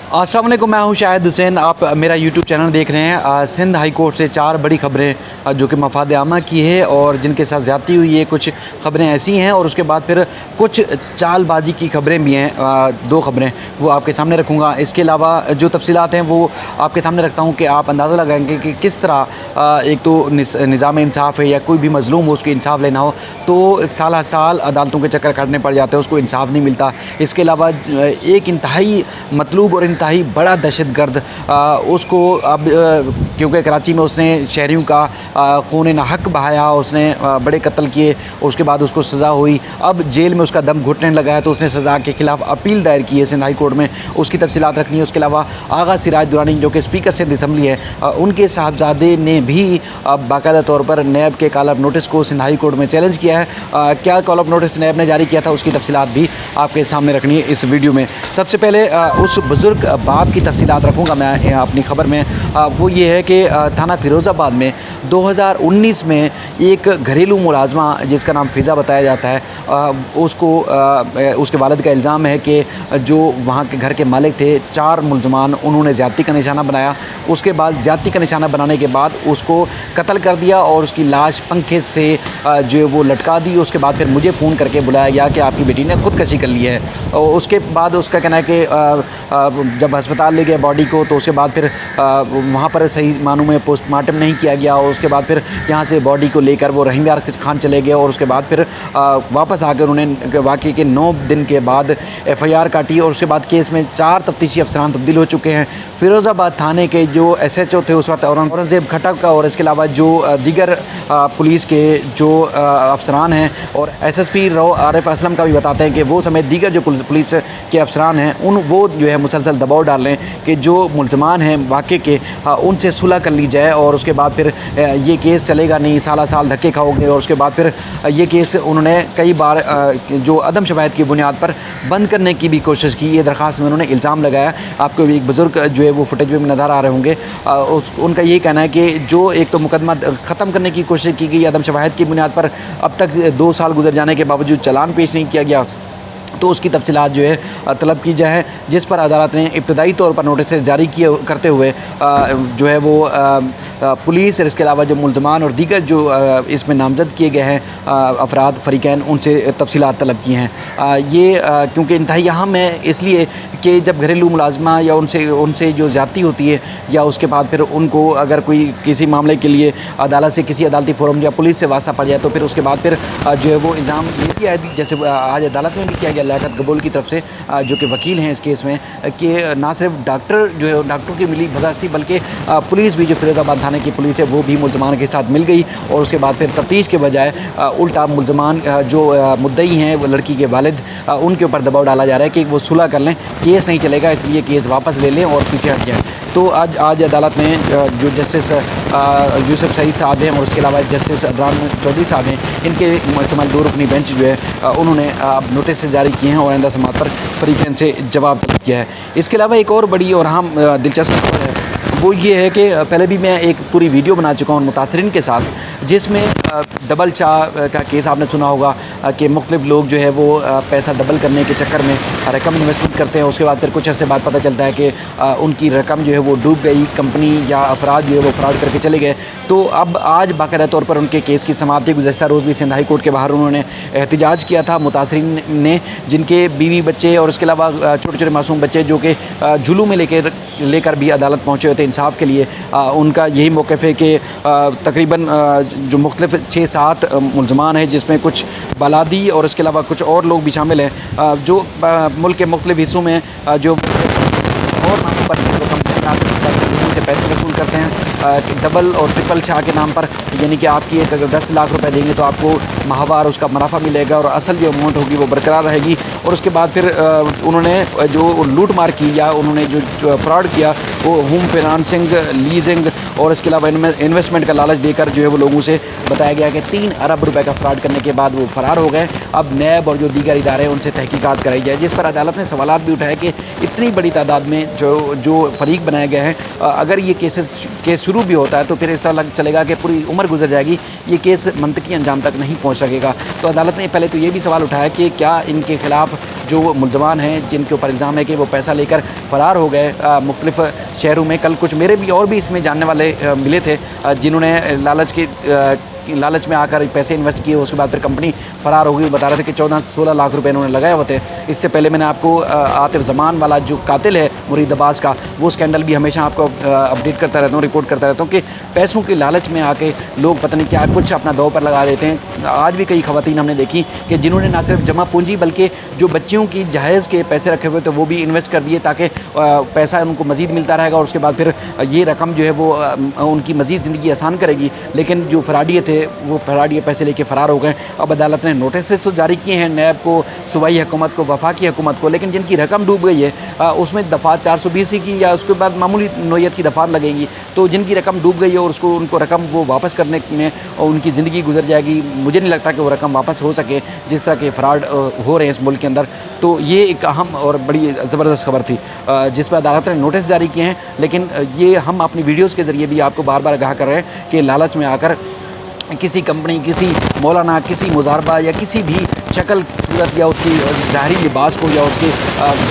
अस्सलाम वालेकुम, मैं हूं शाहिद हुसैन। आप मेरा यूट्यूब चैनल देख रहे हैं। सिंध हाई कोर्ट से 4 बड़ी ख़बरें जो कि मफाद आमा की है और जिनके साथ ज़्यादती हुई है। कुछ ख़बरें ऐसी हैं और उसके बाद फिर कुछ चालबाजी की ख़बरें भी हैं। 2 ख़बरें वो आपके सामने रखूँगा। इसके अलावा जो तफसीलात हैं वो आपके सामने रखता हूँ कि आप अंदाज़ा लगाएंगे कि किस तरह एक तो निज़ाम इंसाफ़ है या कोई भी मज़लूम हो उसको इंसाफ़ लेना हो तो साल साल अदालतों के चक्कर काटने पड़ जाते हैं, उसको इंसाफ़ नहीं मिलता। इसके अलावा एक इंतहाई मतलूब और इंतहाई बड़ा दहशतगर्द उसको अब क्योंकि कराची में उसने शहरियों का खून न हक बहाया, उसने बड़े कत्ल किए, उसके बाद उसको सज़ा हुई। अब जेल में उसका दम घुटने लगा है तो उसने सज़ा के ख़िलाफ़ अपील दायर की है सिंध हाई कोर्ट में, उसकी तफसीलात रखनी है। उसके अलावा आगा सिराज दुरानी जो कि स्पीकर सिंध असम्बली है, उनके साहबजादे ने भी बाकायदा तौर पर नैब के कॉल ऑफ नोटिस को सिंध हाई कोर्ट में चैलेंज किया है। क्या कॉल ऑफ नोटिस नैब ने जारी किया था उसकी तफसीलात भी आपके सामने रखनी है इस वीडियो में। सबसे पहले उस बुज़ुर्ग बाप की तफसीलात रखूँगा मैं अपनी ख़बर में। वो ये है कि थाना फ़िरोज़ाबाद में 2019 में एक घरेलू मुलाज़मा जिसका नाम फ़िज़ा बताया जाता है, उसको उसके वालिद का इल्ज़ाम है कि जो वहाँ के घर के मालिक थे 4 मुलज़मान, उन्होंने ज़्यादती का निशाना बनाया। उसके बाद ज़्यादती का निशाना बनाने के बाद उसको कत्ल कर दिया और उसकी लाश पंखे से जो वो लटका दी। उसके बाद फिर मुझे फ़ोन करके बुलाया गया कि आपकी बेटी ने ख़ुदकशी कर ली है। और उसके बाद उसका कहना है कि जब अस्पताल ले गए बॉडी को तो उसके बाद फिर वहाँ पर सही मानों में पोस्टमार्टम नहीं किया गया और उसके बाद फिर यहाँ से बॉडी को लेकर वो रहीम यार खान चले गए और उसके बाद फिर वापस आकर उन्होंने वाक़ई के 9 दिन के बाद FIR काटी और उसके बाद केस में 4 तफ्तीशी अफसरान तब्दील हो चुके हैं। फ़िरोज़ाबाद थाने के जो SHO थे उस वक्त औरंगज़ेब खटक और इसके अलावा जो दीगर पुलिस के जो अफसरान हैं और SSP आरिफ असलम का भी बताते हैं कि वो समेत दीगर जो पुलिस के अफसरान हैं वो जो है मुसलसल दबाव डाल रहे हैं कि जो मुलज़मान हैं वाक़ई के उनसे सुलह कर ली जाए और उसके बाद फिर ये केस चलेगा नहीं, साल धक्के खाओगे। और उसके बाद फिर ये केस उन्होंने कई बार जो अदम शवाहिद की बुनियाद पर बंद करने की भी कोशिश की। ये दरख्वास्त में उन्होंने इल्ज़ाम लगाया। आपको एक बुज़ुर्ग जो है वो फुटेज में नज़र आ रहे होंगे, उनका यही कहना है कि जो एक तो मुकदमा ख़त्म करने की कोशिश की गई अदम शवाहिद की बुनियाद पर, अब तक 2 साल गुजर जाने के बावजूद चालान पेश नहीं किया गया, तो उसकी तफसीलात जो है तलब की जाए, जिस पर अदालत ने इब्तदाई तौर पर नोटिस जारी किए करते हुए जो है वो पुलिस और इसके अलावा जो मुलज़मान और दीगर जो इसमें नामज़द किए गए हैं अफराद फ़रीक़ैन, उनसे तफसीलात तलब की हैं। ये क्योंकि इंतहाई अहम है इसलिए कि जब घरेलू मुलाज़मा या उनसे जो ज़्यादती होती है या उसके बाद फिर उनको अगर कोई किसी मामले के लिए अदालत से किसी अदालती फ़ोरम या पुलिस से वास्ता पड़ जाए तो फिर उसके बाद फिर जो है वो इल्ज़ाम ये किया जैसे आज अदालत में भी किया गया लियाकत कबूल की तरफ से, जो कि वकील हैं इस केस में, कि ना सिर्फ डॉक्टर जो है डॉक्टर की मिली भगत थी बल्कि पुलिस भी जो फ़िरोज़ाबाद थाने की पुलिस है वो भी मुलज़मान के साथ मिल गई और उसके बाद फिर तफ्तीश के बजाय उल्टा मुलज़मान जो मुद्दई हैं वो लड़की के वालिद, उनके ऊपर दबाव डाला जा रहा है कि वो सुलह कर लें, केस नहीं चलेगा इसलिए केस वापस ले लें और पीछे हट जाएँ। तो आज अदालत में जो जस्टिस यूसुफ सईद साहब हैं और उसके अलावा जस्टिस अदरान चौधरी साहब हैं, इनके मुश्तमिल 2 रुकनी बेंच जो है उन्होंने अब नोटिस जारी किए हैं और आइंदा समाअत पर फ़रीक़ैन से जवाब तलब किया है। इसके अलावा एक और बड़ी और अहम दिलचस्प खबर है वो ये है कि पहले भी मैं एक पूरी वीडियो बना चुका हूँ मुतासरीन के साथ, जिसमें डबल चाह का केस आपने सुना होगा कि मुख्तलिफ लोग जो है वो पैसा डबल करने के चक्कर में रकम इन्वेस्टमेंट करते हैं, उसके बाद फिर कुछ अर्से बाद पता चलता है कि उनकी रकम जो है वो डूब गई, कंपनी या अफराद जो है वो फ्रॉड करके चले गए। तो अब आज बाकायदा तौर पर उनके केस की समाअत थी। गुज़श्ता रोज़ भी सिंध हाई कोर्ट के बाहर उन्होंने एहतजाज किया था मुतासरीन ने, जिनके बीवी बच्चे और उसके अलावा छोटे छोटे मासूम बच्चे जो कि जुलूम में लेकर भी अदालत पहुँचे हुए थे इंसाफ के लिए। उनका यही मौक़िफ़ है कि तकरीबन जो मुख्तलिफ 6-7 मुलज़मान हैं जिसमें कुछ बालादी और इसके अलावा कुछ और लोग भी शामिल हैं जो मुल्क के मुख्तलिफ हिस्सों में जो और नाम पर से पैसे वसूल करते हैं डबल और ट्रिपल चाह के नाम पर, यानी कि आपकी एक अगर 10 लाख रुपए देंगे तो आपको माहवार उसका मुनाफा मिलेगा और असल जो अमाउंट होगी वो बरकरार रहेगी। और उसके बाद फिर उन्होंने जो लूट मार की या उन्होंने जो फ्रॉड किया वो होम फाइनेंसिंग, लीजिंग और इसके अलावा इन्वेस्टमेंट का लालच देकर जो है वो लोगों से बताया गया कि 3 अरब रुपए का फ्रॉड करने के बाद वो फ़रार हो गए। अब नैब और जो दीगर इदारे हैं उनसे तहकीकात कराई जाए, जिस पर अदालत ने सवालात भी उठाए कि इतनी बड़ी तादाद में जो फ़रीक बनाए गए हैं, अगर अगर ये केस शुरू भी होता है तो फिर इस तरह लग चलेगा कि पूरी उम्र गुजर जाएगी, ये केस मंतकी अंजाम तक नहीं पहुँच सकेगा। तो अदालत ने पहले तो ये भी सवाल उठाया कि क्या इनके खिलाफ़ जो मुलजमान हैं जिनके ऊपर इल्ज़ाम है कि वो पैसा लेकर फ़रार हो गए मुख्तलिफ़ शहरों में, कल कुछ मेरे भी और भी इसमें जानने वाले मिले थे जिन्होंने लालच में आकर पैसे इन्वेस्ट किए, उसके बाद फिर कंपनी फ़रार हो गई। बता रहे थे कि 14-16 लाख रुपए इन्होंने लगाए हुए थे। इससे पहले मैंने आपको आतिफ जमान वाला जो कातिल है मुरीदाबाद का, वो स्कैंडल भी हमेशा आपको अपडेट करता रहता हूँ, रिपोर्ट करता रहता हूँ कि पैसों के लालच में आके लोग पता नहीं क्या कुछ अपना दौ पर लगा देते हैं। आज भी कई ख़वातीन हमने देखी कि जिन्होंने ना सिर्फ जमा पूंजी बल्कि जो बच्चियों की जहेज़ के पैसे रखे हुए थे वो भी इन्वेस्ट कर दिए ताकि पैसा उनको मज़ीद मिलता रहेगा और उसके बाद फिर ये रकम जो है वो उनकी मज़ीद ज़िंदगी आसान करेगी। लेकिन जो फराडिये थे वो फराडिये पैसे लेके फ़रार हो गए। अब अदालत ने नोटिस तो जारी किए हैं नैब को, सूबाई हुकूमत को, वफाकी हुकूमत को, लेकिन जिनकी रकम डूब गई है उसमें दफ़ात 420 की या उसके बाद मामूली नोयत की दफ़ात लगेंगी। तो जिनकी रकम डूब गई है और उनको रकम वो वापस करने में और उनकी ज़िंदगी गुजर जाएगी, मुझे नहीं लगता कि वो रकम वापस हो सके जिस तरह के फ़्रॉड हो रहे हैं इस मुल्क के अंदर। तो ये एक अहम और बड़ी ज़बरदस्त खबर थी जिस पर अदालत ने नोटिस जारी किए हैं। लेकिन ये हम अपनी वीडियोज़ के ज़रिए भी आपको बार बार आगाह कर रहे हैं कि लालच में आकर किसी कंपनी, किसी मौलाना, किसी मुजारबा या किसी भी शक्ल सूरत या उसकी ज़ाहरी लिबास को या उसके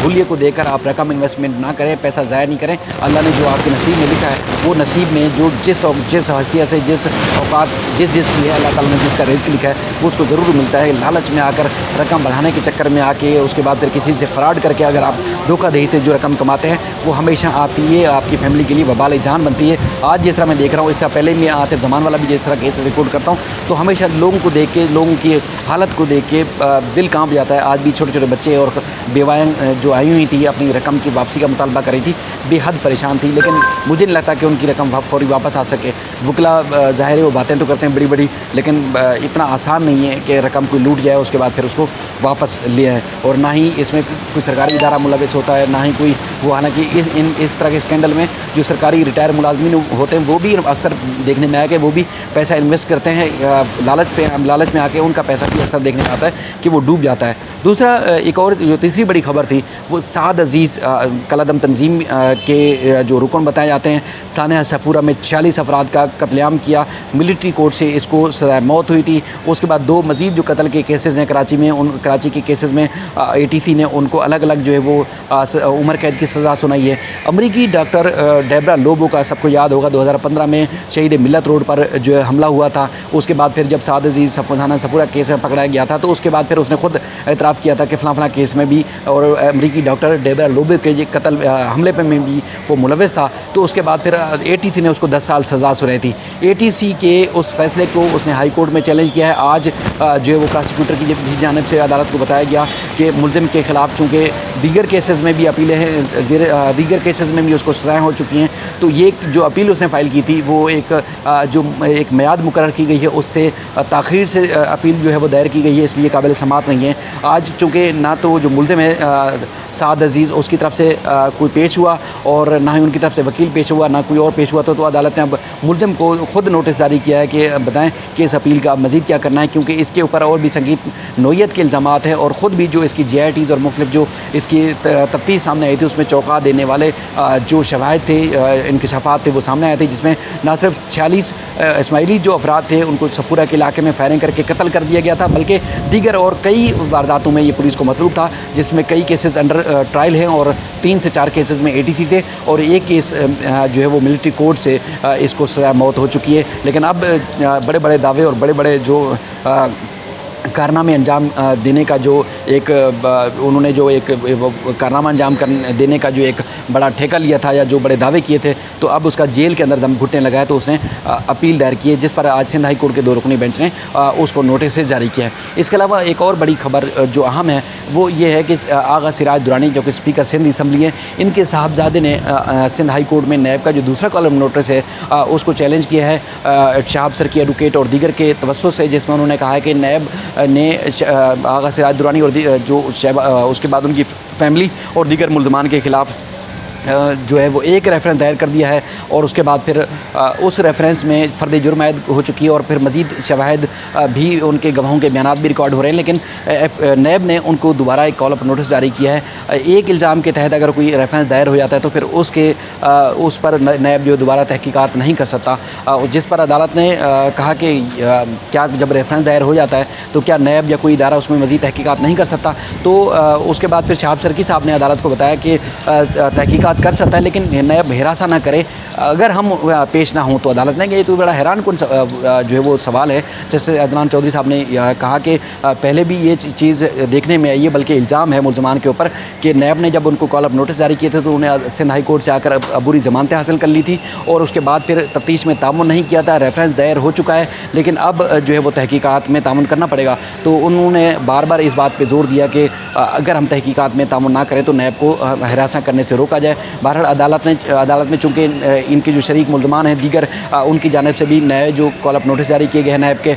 भूलिए को देकर आप रकम इन्वेस्टमेंट ना करें, पैसा ज़ाया नहीं करें। अल्लाह ने जो आपके नसीब में लिखा है वो नसीब में जो जिस हैसियत से, जिस औकात जिस की है, अल्लाह ताला ने जिसका रिज़्क़ लिखा है वो उसको ज़रूर मिलता है। लालच में आकर रकम बढ़ाने के चक्कर में आके उसके बाद फिर किसी से फ़्रॉड करके अगर आप धोखाधड़ी से जो रकम कमाते हैं वो हमेशा आपकी फ़ैमिली के लिए वबाल जान बनती है। आज जिस तरह मैं देख रहा हूँ, इससे पहले मैं आतिफ जमान वाला भी जिस तरह केस रिकॉर्ड करता हूँ तो हमेशा लोगों को देख के, लोगों की हालत को देख के दिल कांप जाता है। आज भी छोटे छोटे बच्चे और बेवाएँ जो आई हुई थी अपनी रकम की वापसी का मुतालबा कर रही थी, बेहद परेशान थी, लेकिन मुझे नहीं लगता कि उनकी रकम फौरी वापस आ सके। वकला ज़ाहिर है वो बातें तो करते हैं बड़ी बड़ी, लेकिन इतना आसान नहीं है कि रकम कोई लूट जाए उसके बाद फिर उसको वापस ले आए। और ना ही इसमें कोई सरकारी इदारा मुलविस होता है, ना ही कोई वो। हालांकि इस तरह के स्कैंडल में जो सरकारी रिटायर मुलाजमीन होते हैं वो भी अक्सर देखने में आया कि वो भी पैसा इन्वेस्ट करते हैं लालच में आके उनका पैसा भी अक्सर देखने में आता है कि वो डूब जाता है। दूसरा एक और जो तीसरी बड़ी खबर थी वो साद अजीज़ कलादम तंजीम के जो रुकन बताए जाते हैं, सानिया सफूरा में 46 अफराद का कत्लेआम किया, मिलिट्री कोर्ट से इसको सज़ाए मौत हुई थी। उसके बाद 2 मज़ीद जो कत्ल के केसेस हैं कराची के केसेस में ATC ने उनको अलग अलग जो है वो उम्र कैद की सज़ा सुनाई है। अमरीकी डॉक्टर डेबरा लोबो का सबको याद होगा 2015 में शहीद मिलत रोड पर जो है हमला हुआ था। उसके बाद फिर जब साद अजीज़ सानिया सफूरा केस में पकड़ा गया था तो उसके बाद फिर उसने खुद एतराफ़ किया था कि फ़लाँ केस में भी और अमरीकी डॉक्टर डेबरा लोबो के ये कत्ल हमले पे में भी वो मुलविस था। तो उसके बाद फिर ATC ने उसको 10 साल सज़ा सुनाई थी। ATC के उस फैसले को उसने हाई कोर्ट में चैलेंज किया है। आज जो है वो प्रोसिक्यूटर की जानिब से अदालत को बताया गया कि मुलजिम के ख़िलाफ़ चूँकि दीगर केसेस में भी अपीलें हैं, दीगर केसेस में भी उसको सज़ाएँ हो चुकी हैं, तो ये जो अपील उसने फ़ाइल की थी वो एक मियाद मुकर्रर की गई है, उससे ताख़ीर से अपील जो है वो दायर की गई है, इसलिए काबिल समात नहीं है। आज चूँकि ना तो जो मुलजिम है साद अजीज़ उसकी तरफ से कोई पेश हुआ और ना ही उनकी तरफ से वकील पेश हुआ, ना कोई और पेश हुआ, तो अदालत ने अब मुलजिम को खुद नोटिस जारी किया है कि बताएं कि इस अपील का मज़ीद क्या करना है, क्योंकि इसके ऊपर और भी संगीन नोयत के इल्ज़ामात हैं और ख़ुद भी जो इसकी JITs और मुख्तलिफ जो इसकी तफ्तीश सामने आई थी उसमें चौंका देने वाले जो शवाहिद थे, इंकशाफात थे वो सामने आए थे, जिसमें ना सिर्फ 46 इस्माइली जो अफराद थे उनको सफूरा के इलाके में फायरिंग करके कत्ल कर दिया गया था, बल्कि दीगर और कई वारदातों में ये पुलिस को मतलूब था, जिसमें कई केसेस अंडर ट्रायल हैं और 3 से 4 केसेस में ATC थे और एक केस जो है वो मिलिट्री कोर्ट से इसको सज़ा मौत हो चुकी है। लेकिन अब बड़े बड़े दावे और बड़े बड़े जो कारनामे अंजाम देने का जो एक उन्होंने जो एक कारनामा अंजाम देने का जो एक बड़ा ठेका लिया था या जो बड़े दावे किए थे, तो अब उसका जेल के अंदर दम घुटने लगा है। तो उसने अपील दायर की है जिस पर आज सिंध हाई कोर्ट के 2 रुकनी बेंच ने उसको नोटिस जारी किया है। इसके अलावा एक और बड़ी खबर जो अहम है वो ये है कि आगा सिराज दुरानी जो कि स्पीकर सिंध असम्बली है, इनके साहबजादे ने सिंध हाई कोर्ट में नैब का जो दूसरा कॉलम नोटिस है उसको चैलेंज किया है शाह अफसर की एडवोकेट और दीगर के तवस्सुस से, जिसमें उन्होंने कहा है कि नैब ने आगा सिराज दुरानी और जो उसके बाद उनकी फैमिली और दीगर मुल्ज़मान के ख़िलाफ़ जो है वो एक रेफरेंस दायर कर दिया है और उसके बाद फिर उस रेफरेंस में फ़र्द जुर्म आयद हो चुकी है और फिर मज़ीद शवाहिद भी, उनके गवाहों के बयान भी रिकॉर्ड हो रहे हैं। लेकिन नैब ने उनको दोबारा एक कॉल अप नोटिस जारी किया है। एक इल्ज़ाम के तहत अगर कोई रेफरेंस दायर हो जाता है तो फिर उस पर नैब जो दोबारा तहकीकात नहीं कर सकता, जिस पर अदालत ने कहा कि क्या जब रेफरेंस दायर हो जाता है तो क्या नैब या कोई इदारा उसमें मज़ीद तहकीकात नहीं कर सकता। तो उसके बाद फिर शहाब सर्की साहब ने अदालत को बताया कि तहकीकात कर सकता है लेकिन नैब हिरासा ना करे अगर हम पेश ना हों। तो अदालत ने ये तो बड़ा हैरान कुन जो है वो सवाल है। जैसे अदनान चौधरी साहब ने कहा कि पहले भी ये चीज़ देखने में आई है, बल्कि इल्ज़ाम है मुल्ज़मान के ऊपर कि नैब ने जब उनको कॉल अप नोटिस जारी किए थे तो उन्हें सिंध हाई कोर्ट से आकर अबूरी ज़मानतें हासिल कर ली थी और उसके बाद फिर तफ्तीश में तामुन नहीं किया था। रेफरेंस दायर हो चुका है लेकिन अब जो है वो तहकीकात में तामुन करना पड़ेगा। तो उन्होंने बार बार इस बात पर जोर दिया कि अगर हम तहकीकात में तामुन ना करें तो नैब को हिरासा करने से रोका जाए। बहरहाल अदालत में चूँकि इनके जो शरीक मुल्ज़मान हैं दीगर, उनकी जानिब से भी नए जो कॉल अप नोटिस जारी किए गए हैं नैब के,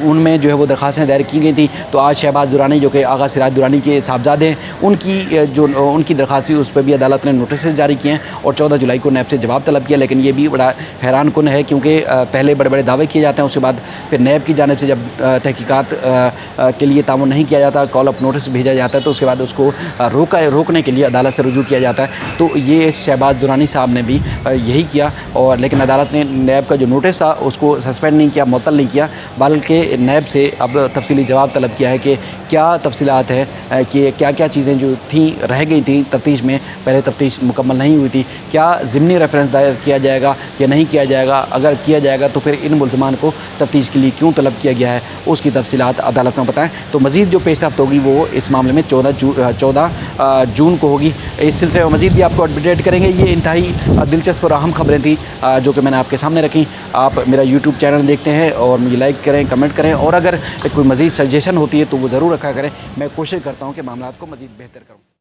उनमें जो है वो दरख्वास्तें दायर की गई थी। तो आज शहबाज दुरानी जो कि आगा सिराज दुरानी के साहबजादे हैं, उनकी दरख्वास्त उस पर भी अदालत ने नोटिस जारी किए हैं और 14 जुलाई को नैब से जवाब तलब किया। लेकिन ये भी बड़ा हैरान कुन है क्योंकि पहले बड़े बड़े दावे किए जाते हैं, उसके बाद फिर नैब की जानिब से जब तहकीकात के लिए तामुन नहीं किया जाता, कॉल अप नोटिस भेजा जाता है तो उसके बाद उसको रोकने के लिए अदालत से रुजू किया जाता है। तो ये शहबाज दुरानी साहब ने भी यही किया और लेकिन अदालत ने नैब का जो नोटिस था उसको सस्पेंड नहीं किया, मुअत्तल नहीं किया, बल्कि नैब से अब तफसीली जवाब तलब किया है कि क्या तफसीलात है कि क्या क्या चीज़ें जो थी रह गई थी तफ्तीश में, पहले तफ्तीश मुकम्मल नहीं हुई थी, क्या ज़िमनी रेफरेंस दायर किया जाएगा या नहीं किया जाएगा, अगर किया जाएगा तो फिर इन मुल्ज़मान को तफ्तीश के लिए क्यों तलब किया गया है, उसकी तफसीलात अदालत में बताएँ। तो मज़ीद जो पेशरफ्त होगी वो इस मामले में 14 जून को होगी। इस सिलसिले में मज़ीद भी आपको अपडेट करेंगे। ये इंतहाई दिलचस्प और अहम खबरें थी जो कि मैंने आपके सामने रखी। आप मेरा यूट्यूब चैनल देखते हैं और मुझे लाइक करें, कमेंट करें और अगर कोई मज़ीद सजेशन होती है तो वो ज़रूर रखा करें। मैं कोशिश करता हूँ कि मामला को मज़ीद बेहतर करूँ।